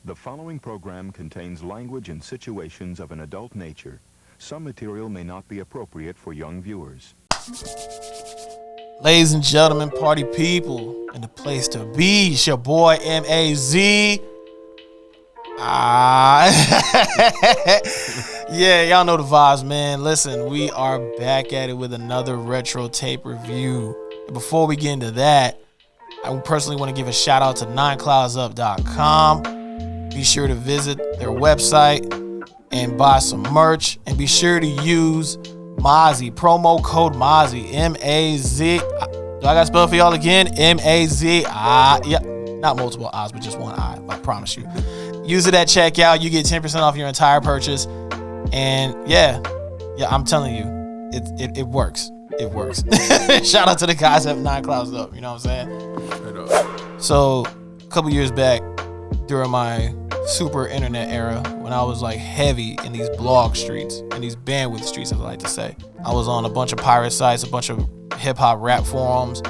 The following program contains language and situations of an adult nature. Some material may not be appropriate for young viewers. Ladies and gentlemen, party people, and the place to be. It's your boy Mazi. Yeah, y'all know the vibes, man. Listen, we are back at it with another retro tape review. And before we get into that, I personally want to give a shout out to 9cloudsup.com. Be sure to visit their website and buy some merch. And be sure to use Mazi, promo code Mazi, M-A-Z. Do I got to spell it for y'all again? M-A-Z. Yeah, not multiple I's, but just one I promise you. Use it at checkout. You get 10% off your entire purchase. And yeah, I'm telling you, it works. It works. Shout out to the guys at 9cloudsup. You know what I'm saying? So, a couple years back, during my super internet era, when I was like heavy in these blog streets and these bandwidth streets, as I like to say, I was on a bunch of pirate sites, a bunch of hip hop rap forums,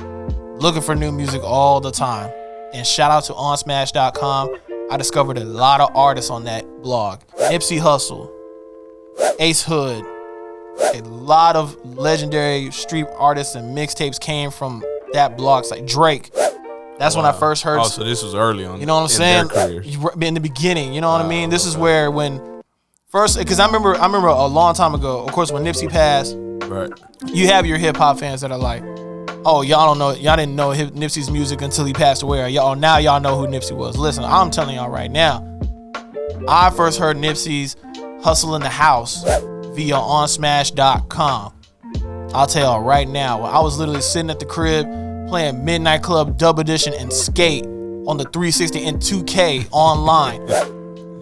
looking for new music all the time. And shout out to onsmash.com. I discovered a lot of artists on that blog. Nipsey Hussle, Ace Hood, a lot of legendary street artists and mixtapes came from that blog site. Drake. That's when I first heard. Oh, so this was early on. You know what I'm saying? In the beginning, you know what I mean? This is where when first, because I remember a long time ago, of course, when Nipsey passed, right? You have your hip hop fans that are like, oh, y'all didn't know Nipsey's music until he passed away, or now y'all know who Nipsey was. Listen, I'm telling y'all right now, I first heard Nipsey's Hustle in the House via onsmash.com. I'll tell y'all right now, I was literally sitting at the crib playing Midnight Club Dub Edition and Skate on the 360 and 2K online,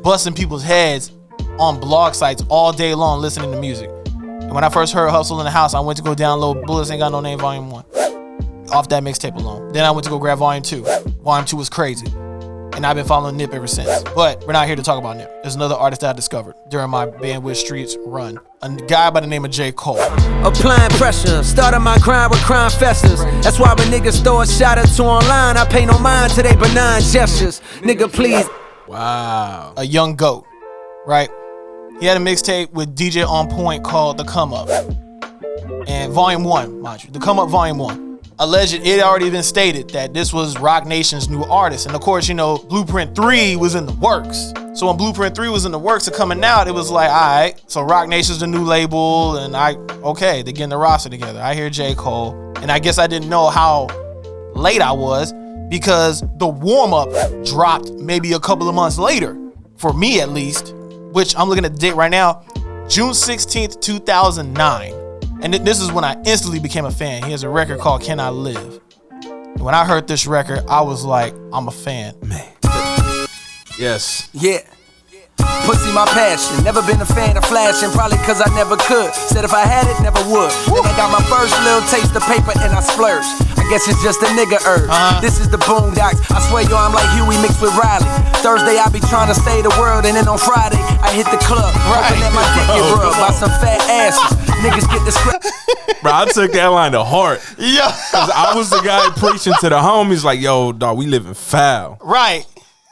busting people's heads on blog sites all day long listening to music. And when I first heard Hustle in the House, I went to go download Bullets Ain't Got No Name Volume 1 off that mixtape alone. Then I went to go grab Volume 2. Volume 2 was crazy. And I've been following Nip ever since. But we're not here to talk about Nip. There's another artist that I discovered during my Bandwidth Streets run. A guy by the name of J. Cole. Applying pressure, started my grind with crime festers. That's why when niggas throw a shot at you online, I pay no mind to they benign gestures. Nigga, please. Wow. A young goat, right? He had a mixtape with DJ On Point called The Come Up. And Volume 1, mind you. The Come Up Volume 1. Alleged, it had already been stated that this was Roc Nation's new artist. And of course, you know, Blueprint 3 was in the works. So when Blueprint 3 was in the works of coming out, it was like, all right, so Roc Nation's the new label, and they're getting the roster together. I hear J. Cole, and I guess I didn't know how late I was because the warm-up dropped maybe a couple of months later, for me at least, which I'm looking at the date right now, June 16th, 2009. And this is when I instantly became a fan. He has a record called Can I Live? And when I heard this record, I was like, I'm a fan. Man. Yes. Yeah. Pussy my passion, never been a fan of flashing, probably cause I never could. Said if I had it, never would. Then I got my first little taste of paper and I splurged. I guess it's just a nigga urge. This is the Boondocks. I swear yo, I'm like Huey mixed with Riley. Thursday I be trying to save the world, and then on Friday I hit the club. Hoping that my dick get rubbed by some fat asses. Niggas get the script. Bro, I took that line to heart. Yeah. Cause I was the guy preaching to the homies like, yo, dog, we living foul. Right.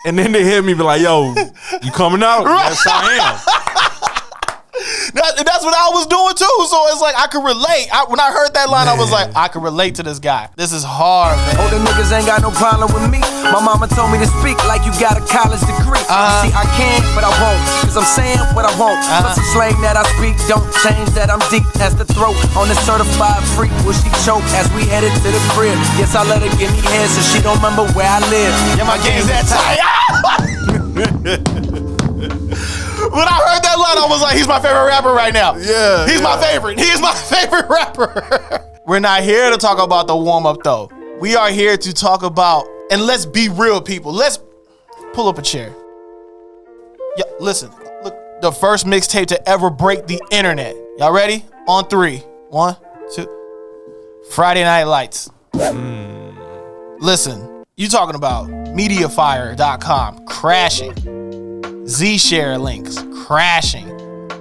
And then they hear me be like, yo, you coming out? Right. Yes, I am. That's what I was doing too. So it's like I could relate. When I heard that line, I was like, I could relate to this guy. This is hard, man. Oh, the niggas ain't got no problem with me. My mama told me to speak like you got a college degree. You see, I can, but I won't. Cause I'm saying what I want. But the slang that I speak don't change that I'm deep as the throat on the certified freak. Will she choke as we headed to the crib? Yes, I let her give me head so she don't remember where I live. Yeah, my game's that tight. When I heard that line, I was like, he's my favorite rapper right now. Yeah. He's my favorite. He is my favorite rapper. We're not here to talk about the warm-up, though. We are here to talk about, and let's be real, people. Let's pull up a chair. Yeah, listen. Look, the first mixtape to ever break the internet. Y'all ready? On 3. 1, 2. Friday Night Lights. Listen, you talking about MediaFire.com crashing. Z-Share links crashing,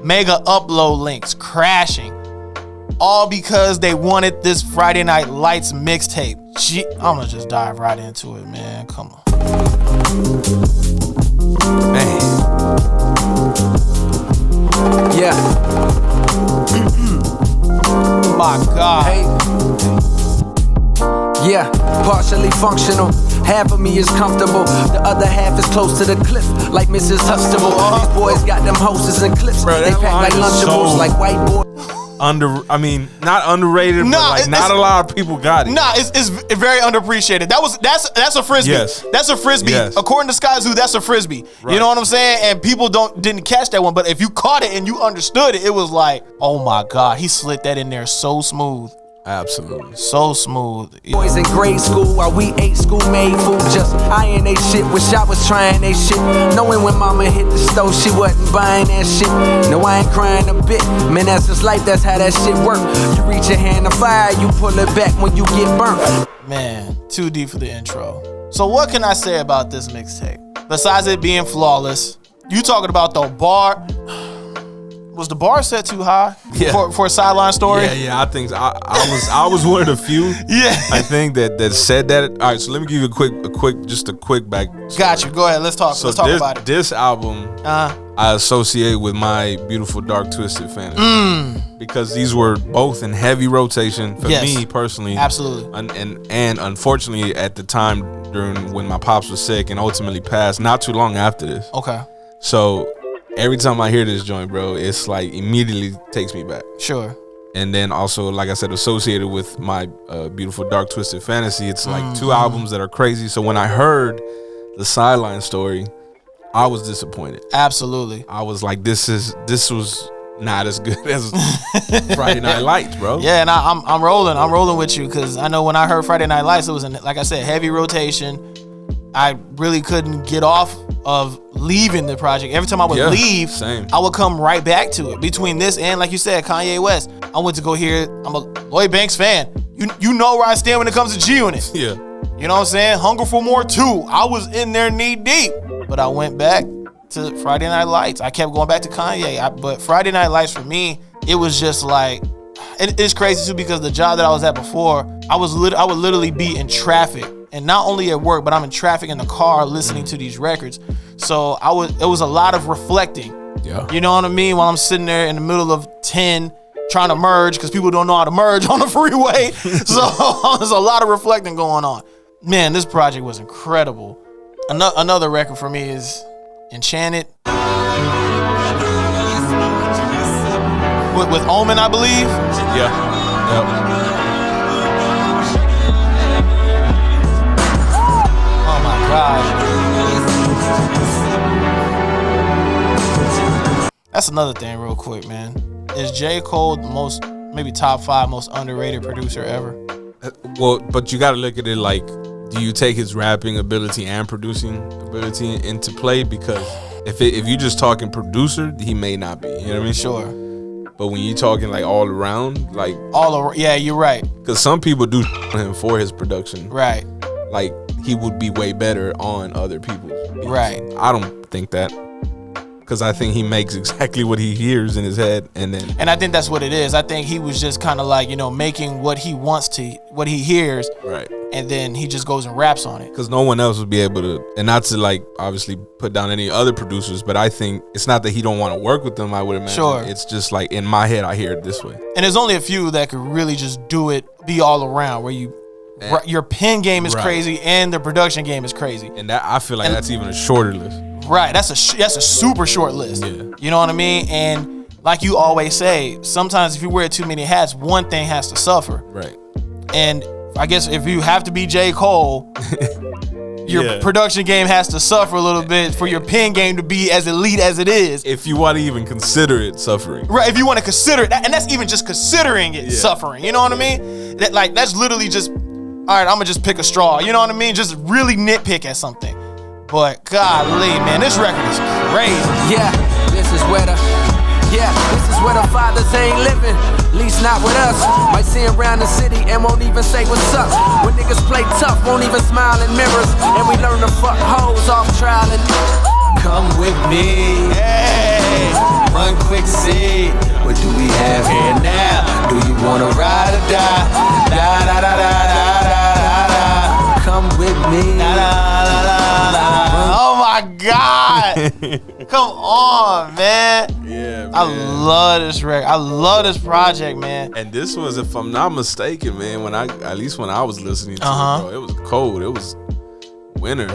mega upload links crashing, all because they wanted this Friday Night Lights mixtape. I'm gonna just dive right into it, man. Come on. functional. Half of me is comfortable, the other half is close to the cliff, like Mrs. Huxtable. These boys got them hoses and clips. Bro, they pack like Lunchables, like white boys. Not underrated, but like not a lot of people got it. Nah, it's very underappreciated. That's a frisbee. Yes. That's a frisbee. Yes. According to Sky Zoo, that's a frisbee. Right. You know what I'm saying? And people didn't catch that one, but if you caught it and you understood it, it was like, oh my God, he slid that in there so smooth. Absolutely. So smooth. Boys in grade school while we ate school-made food, just eyeing they shit. Wish I was trying they shit. Knowing when mama hit the stove, she wasn't buying that shit. No, I ain't crying a bit. Man, that's just life, that's how that shit work. You reach your hand to fire, you pull it back when you get burnt. Man, too deep for the intro. So what can I say about this mixtape? Besides it being flawless, you talking about the bar. Was the bar set too high for a sideline story? Yeah. I think I was one of the few. Yeah, I think that said that. All right, so let me give you a quick back. Got you. Go ahead. Let's talk. Let's talk about it. This album, I associate with My Beautiful Dark Twisted Fantasy because these were both in heavy rotation for me personally. Absolutely. And unfortunately, at the time during when my pops was sick and ultimately passed, not too long after this. Okay. So every time I hear this joint, bro, it's like immediately takes me back. Sure. And then also, like I said, associated with My Beautiful Dark Twisted Fantasy, it's like two albums that are crazy. So when I heard the sideline story, I was disappointed. Absolutely. I was like, this was not as good as Friday Night Lights, bro. Yeah, and I'm rolling with you because I know when I heard Friday Night Lights, it was like I said, heavy rotation. I really couldn't get off of leaving the project. Every time I would leave, I would come right back to it. Between this and, like you said, Kanye West, I went to go hear it. I'm a Lloyd Banks fan. You know where I stand when it comes to G-Unit. Yeah. You know what I'm saying? Hunger for More too. I was in there knee deep. But I went back to Friday Night Lights. I kept going back to Kanye. But Friday Night Lights for me, it was just like, it's crazy too because the job that I was at before, I would literally be in traffic. And not only at work, but I'm in traffic in the car listening to these records. So it was a lot of reflecting. Yeah. You know what I mean? While I'm sitting there in the middle of 10 trying to merge because people don't know how to merge on the freeway. So there's a lot of reflecting going on. Man, this project was incredible. Another record for me is Enchanted. With Omen, I believe. Yeah. Yep. That's another thing real quick, man. Is J. Cole the maybe top 5 most underrated producer ever? Well, but you got to look at it like, do you take his rapping ability and producing ability into play? Because if you just talking producer, he may not be. You know what I mean? Sure. But when you talking like all around, like yeah, you're right. Because some people do him for his production. Right. Like he would be way better on other people's beats. Right. I don't think that. Because I think he makes exactly what he hears in his head, and I think that's what it is. I think he was just kind of like, making what he hears, right? And then he just goes and raps on it. Because no one else would be able to, and not to like obviously put down any other producers, but I think it's not that he don't want to work with them. I would imagine. Sure. It's just like in my head, I hear it this way. And there's only a few that could really just do it, be all around, where your pen game is crazy and the production game is crazy. And that I feel like that's even a shorter list. Right, that's a super short list. Yeah. You know what I mean? And like you always say, sometimes if you wear too many hats, one thing has to suffer. Right. And I guess if you have to be J. Cole, your production game has to suffer a little bit for your pen game to be as elite as it is. If you want to even consider it suffering. Right, if you want to consider it, and that's even just considering it suffering. You know what I mean? That's literally just, all right, I'm going to just pick a straw. You know what I mean? Just really nitpick at something. But golly, man, this record is crazy. Yeah, this is where the fathers ain't living, least not with us. Might see him around the city and won't even say what's up. When niggas play tough, won't even smile in mirrors. And we learn to fuck hoes off trial and come with me. Hey, run quick, see what do we have here now? Do you wanna ride or die? Da da da da da da da. Come with me. Oh my God. God. Come on, man. Yeah, man. I love this record. I love this project, man. And this was, if I'm not mistaken, man, at least when I was listening to it, bro, it was cold. It was winter,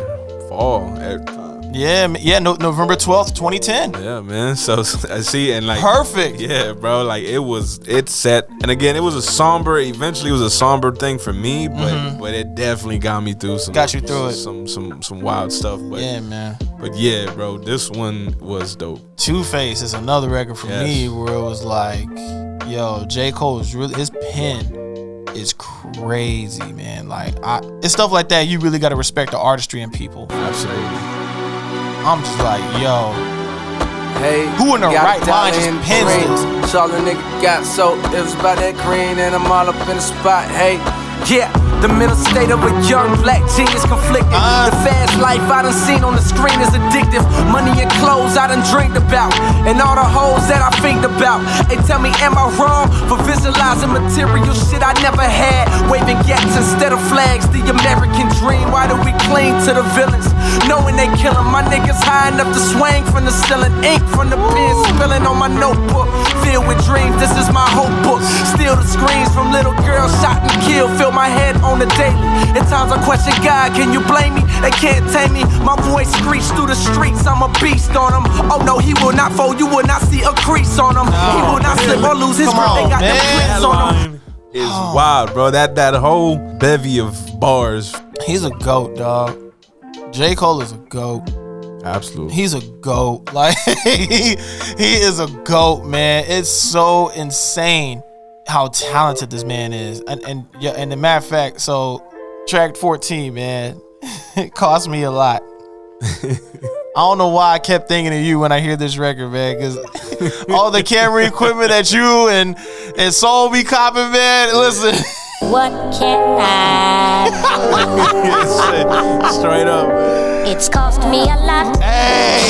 fall, every time. Yeah, November 12th, 2010. Yeah, man. So I see, and like perfect. Yeah, bro. Like it set, and again, it was a somber. Eventually, it was a somber thing for me, but it definitely got me through some. Got you through it. Some wild stuff. But yeah, man. But yeah, bro, this one was dope. Two-Face is another record for me where it was like, yo, J. Cole is really, his pen is crazy, man. Like it's stuff like that. You really got to respect the artistry in people. Absolutely. I'm just like, yo, hey, who in the right mind just pins this? So the nigga got so it was about that green and I'm all up in the spot. Hey, yeah, the mental state of a young black genius conflicted. The fast life I done seen on the screen is addictive. Money and clothes I done dreamed about, and all the hoes that I think about. They tell me, am I wrong for visualizing material shit I never had? Waving gats instead of flags, the American dream. Why do we cling to the villains, knowing they killing my niggas high enough to swing from the ceiling? Ink from the pen spilling on my notebook, filled with dreams. This is my whole book. Still the screams from little girls shot and killed fill my head on the daily. At times I question God, can you blame me? They can't tame me. My voice screech through the streets. I'm a beast on them. Oh no, he will not fold. You will not see a crease on him. He will not slip or lose his grip. They got them clips on him. Is wild, bro. That whole bevy of bars. He's a GOAT, dog. J. Cole is a GOAT. Absolutely. He's a GOAT. Like he is a GOAT, man. It's so insane how talented this man is. And the matter of fact, so track 14, man, it cost me a lot. I don't know why I kept thinking of you when I hear this record, man, because all the camera equipment that you and Soul be copping, man. Listen. What can I do? Straight up, man. It's cost me a lot. Hey.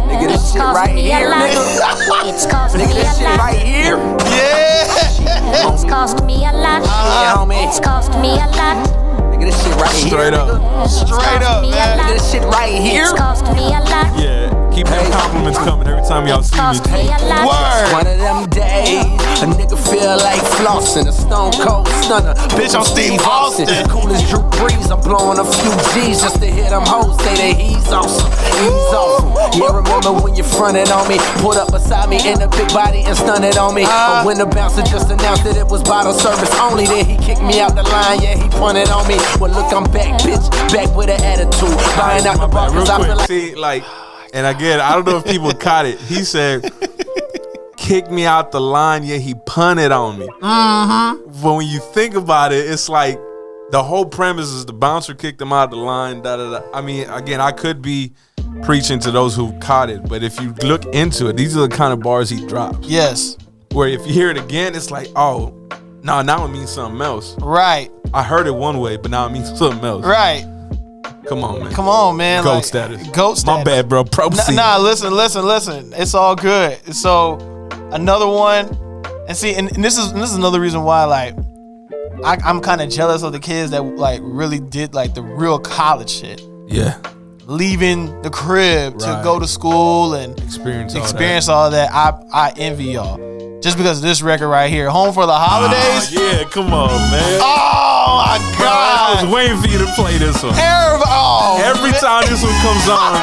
Nigga, this shit right here, nigga. It's cost me a lot. Nigga, this shit right here. Yeah. It's cost me a lot. It's cost me a lot. Nigga, this shit right here. Straight up. Straight up, man. Nigga, this shit right here. It's cost me a lot. Yeah. Keep them compliments coming every time y'all see me. Word. One of them days, a nigga feel like flossing, a stone cold stunner. Bitch, I'm Steve Austin. Cool as Drew Brees, I'm blowing a few G's just to hear them hoes say that he's awesome. He's awesome. Yeah, remember when you fronted on me, pulled up beside me in a big body and stunted on me. But when the bouncer just announced that it was bottle service only, then he kicked me out the line. Yeah, he punted on me. Well, look, I'm back, bitch, back with an attitude. Buying out the bar cause I feel like. See, like. And again, I don't know if people caught it. He said, kick me out the line, yeah, he punted on me. Mm-hmm. But when you think about it, it's like the whole premise is the bouncer kicked him out the line, da-da-da. I mean, again, I could be preaching to those who caught it, but if you look into it, these are the kind of bars he drops. Yes. Where if you hear it again, it's like, oh, no, now it means something else. Right. I heard it one way, but now it means something else. Right. Come on, man. Come on, man. GOAT like, status. GOAT status. My bad, bro. Proceed. Nah, listen. It's all good. So, another one. And see, and this is another reason why, like, I'm kind of jealous of the kids that, like, really did, like, the real college shit. Yeah. Leaving the crib to go to school and experience all that. I envy y'all. Just because of this record right here. Home for the Holidays. Yeah, come on, man. Oh, my God. I was waiting for you to play this one. Every time this one comes on,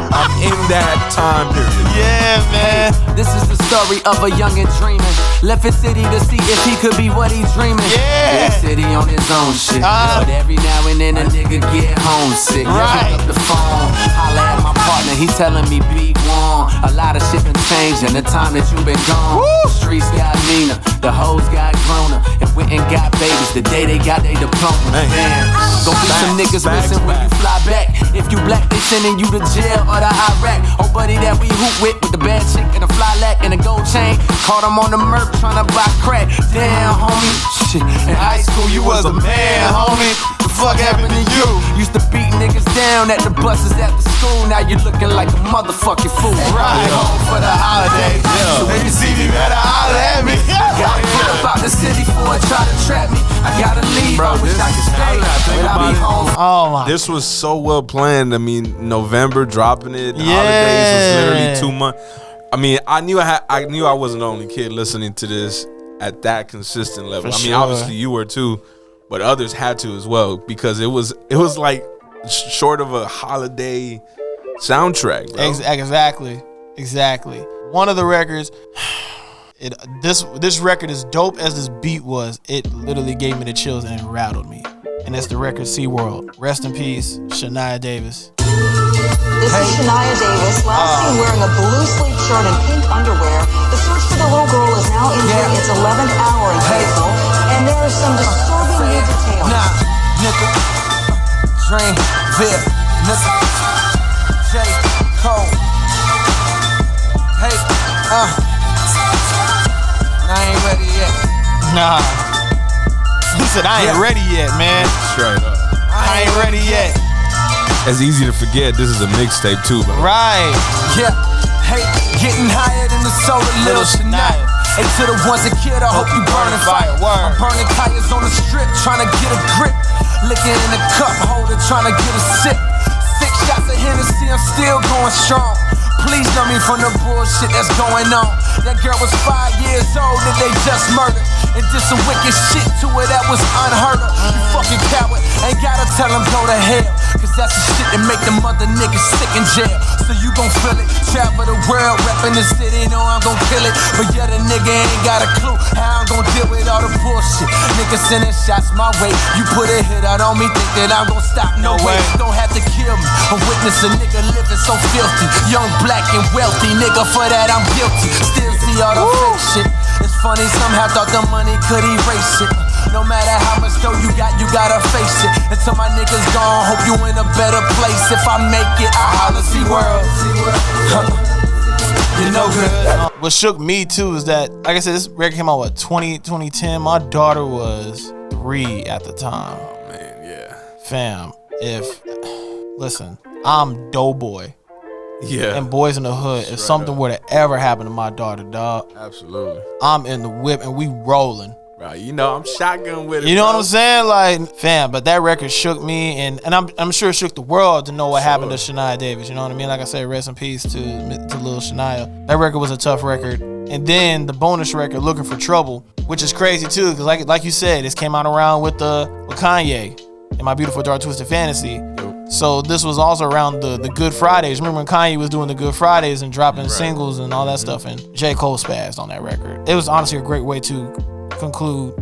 I'm in that time period. Yeah, man. This is the story of a youngin' dreaming. Left his city to see if he could be what he's dreaming. Yeah. Big city on his own shit. But every now and then a nigga get homesick. Right. Pick up the phone, holla at my partner. He telling me be warm. A lot of shit been changed in the time that you been gone. Woo. The streets got meaner, the hoes got growner, and went and got babies the day they got their diploma. Damn. Gon' be some niggas missing when you fly back. If you black, they sending you to jail or to Iraq. Oh, buddy that we hoop with the bad chick and a fly lack and a gold chain. Caught him on the Merc tryna buy crack. Damn, homie. Shit. In high school, you was a man, homie. The fuck happened to you? Used to beat niggas down at the buses after school. Now you looking like a motherfucking fool. Right home for the holidays. So when you see me, better holler at me. Gotta get up out the city before it try to trap me. I gotta leave. I wish I could stay. But I be home. Oh my. This was so well planned. I mean, November dropping it. Holidays was literally 2 months. I mean, I knew I wasn't the only kid listening to this at that consistent level. For I mean, sure. obviously you were too, but others had to as well because it was like short of a holiday soundtrack, bro. Exactly. One of the records. This record, as dope as this beat was, it literally gave me the chills and it rattled me. And that's the record SeaWorld. Rest in peace, Shania Davis. This is Shania Davis, last seen wearing a blue sleeve shirt and pink underwear. The search for the little girl is now entering its 11th hour in April, and there are some disturbing new details. Nah, nigga, Dream, Vip, nigga, J. Cole. Hey, I ain't ready yet. Nah. He said, I ain't ready yet, man. Straight up. I ain't ready yet. It's easy to forget this is a mixtape too, bro. Right. Yeah, hey, getting higher than the soul of Lil Shania. Hey, to the ones that killed, I hope you burning fire. I'm burning tires on the strip, trying to get a grip. Licking in the cup holder, trying to get a sip. 6 shots of Hennessy, I'm still going strong. Please know me from the bullshit that's going on. That girl was 5 years old that they just murdered. And did some wicked shit to her that was unheard of. You fucking coward, ain't gotta tell him go to hell. Cause that's the shit that make them other niggas sick in jail. So you gon' feel it, travel the world, reppin' the city, know I'm gon' kill it. But yet a nigga ain't got a clue how I'm gon' deal with all the bullshit. Niggas sending shots my way. You put a hit out on me, think that I'm gon' stop. No way, don't have to kill me. A witness a nigga living so filthy. Young, black, and wealthy, nigga, for that I'm guilty. Still see all the fake shit. It's funny, somehow thought the money could erase it. No matter how much dough you got, you gotta face it. Until my niggas gone, hope you in a better place. If I make it, I holla SeaWorld. You know good. What shook me too is that, like I said, this record came out 2010. My daughter was 3 at the time. Oh man, yeah. Fam, listen, I'm Doughboy. Yeah. And Boys in the Hood. If something were to ever happen to my daughter, dog, Absolutely. I'm in the whip and we rolling. Right. You know, I'm shotgun with it. You know what I'm saying? Like, fam, but that record shook me, and I'm sure it shook the world to know what happened to Shania Davis. You know what I mean? Like I said, rest in peace to Lil Shania. That record was a tough record. And then the bonus record, Looking for Trouble, which is crazy too, because like you said, this came out around with Kanye and My Beautiful Dark Twisted Fantasy. So this was also around the Good Fridays. Remember when Kanye was doing the Good Fridays and dropping singles and all that stuff, and J. Cole spazzed on that record. It was honestly a great way to conclude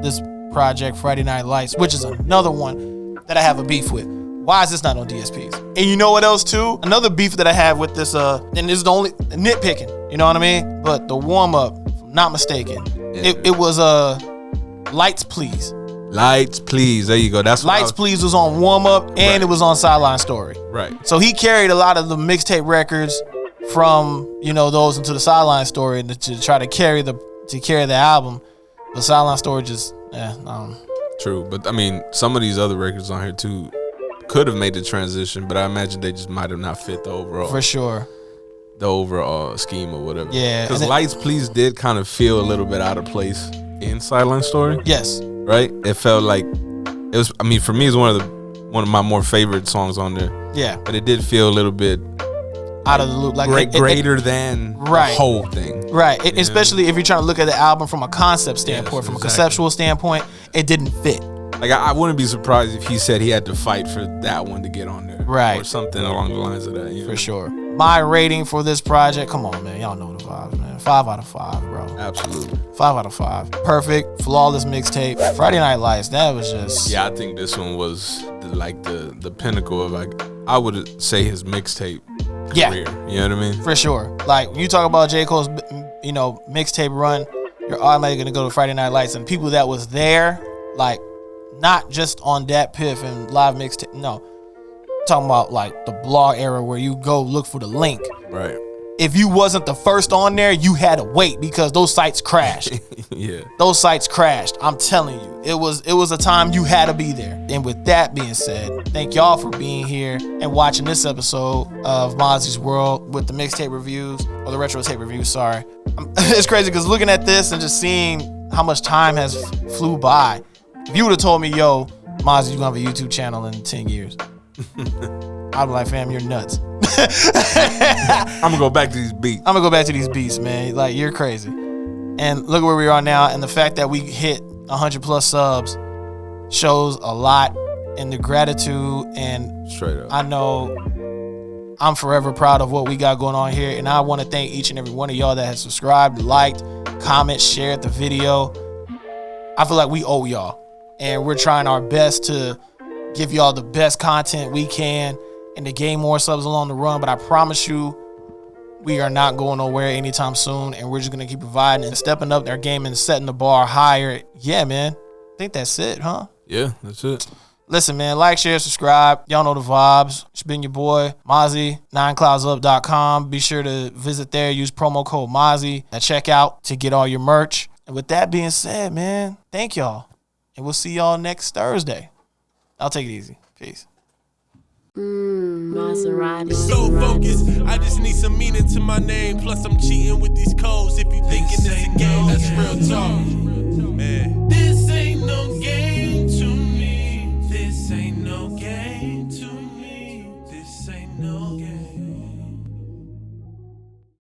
this project, Friday Night Lights, which is another one that I have a beef with. Why is this not on DSPs? And you know what else too? Another beef that I have with this, and this is the only nitpicking, you know what I mean? But the warm-up, if I'm not mistaken, it was Lights Please. Lights Please. There you go. That's Lights Please was on warm up and it was on Sideline Story. Right. So he carried a lot of the mixtape records from, those into the Sideline Story to try to carry the album. But Sideline Story just True. But I mean, some of these other records on here too could have made the transition, but I imagine they just might have not fit the overall. For sure. The overall scheme or whatever. Yeah. Because Lights Please did kind of feel a little bit out of place in Sideline Story. Yes. Right? It felt like it was. I mean, for me, it's one of my more favorite songs on there. Yeah, but it did feel a little bit out of the loop, like greater than the whole thing. Right. Especially if you're trying to look at the album from a concept standpoint, from a conceptual standpoint, it didn't fit. Like I wouldn't be surprised if he said he had to fight for that one to get on there, right? Or something along the lines of that. For sure. My rating for this project, come on, man, y'all know the vibes, man. 5 out of 5, bro. Absolutely. 5 out of 5. Perfect, flawless mixtape. Friday Night Lights, that was just. Yeah, I think this one was the pinnacle of I would say his mixtape career. You know what I mean? For sure. Like when you talk about J. Cole's, mixtape run, you're automatically gonna go to Friday Night Lights, and people that was there, like not just on Dat Piff and live mixtape. No. Talking about like the blog era where you go look for the link. Right. if you wasn't the first on there, you had to wait because those sites crashed. Yeah. Those sites crashed. I'm telling you, it was a time you had to be there. And with that being said, thank y'all for being here and watching this episode of Mazi's World with the mixtape reviews, or the retro tape reviews, sorry. It's crazy because looking at this and just seeing how much time has flew by. If you would have told me, yo, Mazi, you gonna have a YouTube channel in 10 years, I'd be like, fam, you're nuts. I'm gonna go back to these beats. Man. Like, you're crazy. And look where we are now. And the fact that we hit 100 plus subs shows a lot in the gratitude. And straight up, I know I'm forever proud of what we got going on here. And I want to thank each and every one of y'all that has subscribed, liked, comment, shared the video. I feel like we owe y'all. And we're trying our best to give y'all the best content we can and to gain more subs along the run. But I promise you, we are not going nowhere anytime soon. And we're just going to keep providing and stepping up their game and setting the bar higher. Yeah, man. I think that's it, huh? Yeah, that's it. Listen, man, like, share, subscribe. Y'all know the vibes. It's been your boy, Mazi, 9cloudsup.com. Be sure to visit there. Use promo code Mazi at checkout to get all your merch. And with that being said, man, thank y'all. And we'll see y'all next Thursday. I'll take it easy. Peace. Maserati. So focused, I just need some meaning to my name. Plus I'm cheating with these codes. If you thinking it's a game, that's real talk.